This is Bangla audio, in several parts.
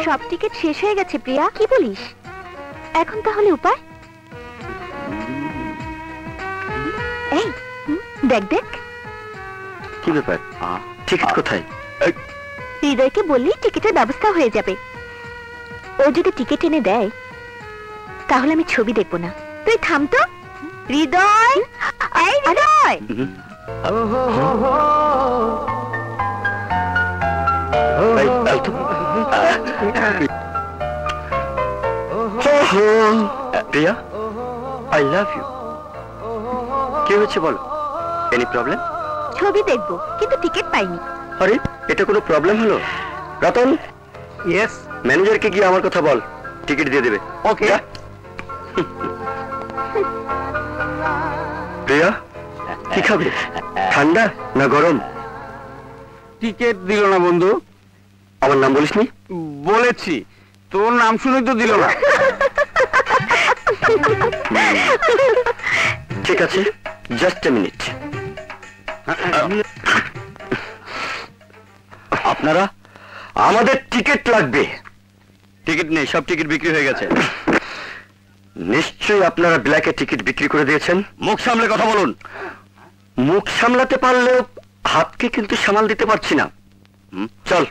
সব টিকিট শেষ হয়ে গেছে প্রিয়া, কি বলিস? এখন তাহলে উপায়? এই দেখ দেখ, কি ব্যাপার? টিকিট কোথায়? হৃদয়কে বললি টিকিটের ব্যবস্থা হয়ে যাবে। ও যদি টিকিট এনে দেয় তাহলে আমি ছবি দেখবো না। তুই থাম তো হৃদয়। এই হৃদয়, প্রিয়া, আই লাভ ইউ। কি হয়েছে বলো? Any problem? ছবি দেখবো কিন্তু টিকিট পাইনি। আরে এটা কোনো প্রবলেম হলো? রতন, ইয়েস, ম্যানেজারকে গিয়ে আমার কথা বল, টিকিট দিয়ে দেবে। ওকে। প্রিয়া, কি খাবে? ঠান্ডা না গরম? টিকিট দিল না বন্ধু। আমার নাম বলিসনি? বলেছি, তোর নাম শুনে তো দিল না। ঠিক আছে, জাস্ট এ মিনিট। আপনারা, আমাদের টিকিট লাগবে। টিকিট নেই, সব টিকিট বিক্রি হয়ে গেছে। নিশ্চয়ই আপনারা ব্ল্যাকে টিকিট বিক্রি করে দিয়েছেন। মুখ সামলে কথা বলুন। মুখ সামলাতে পারলেও হাতকে কিন্তু সামাল দিতে পারছি না। চল।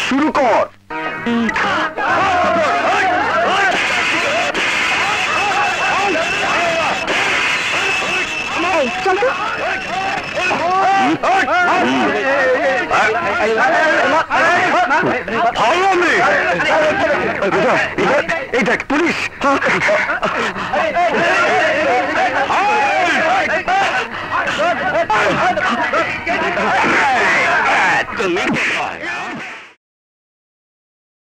শুরু কর। এই চল তো। এই দেখ পুলিশ। তুমি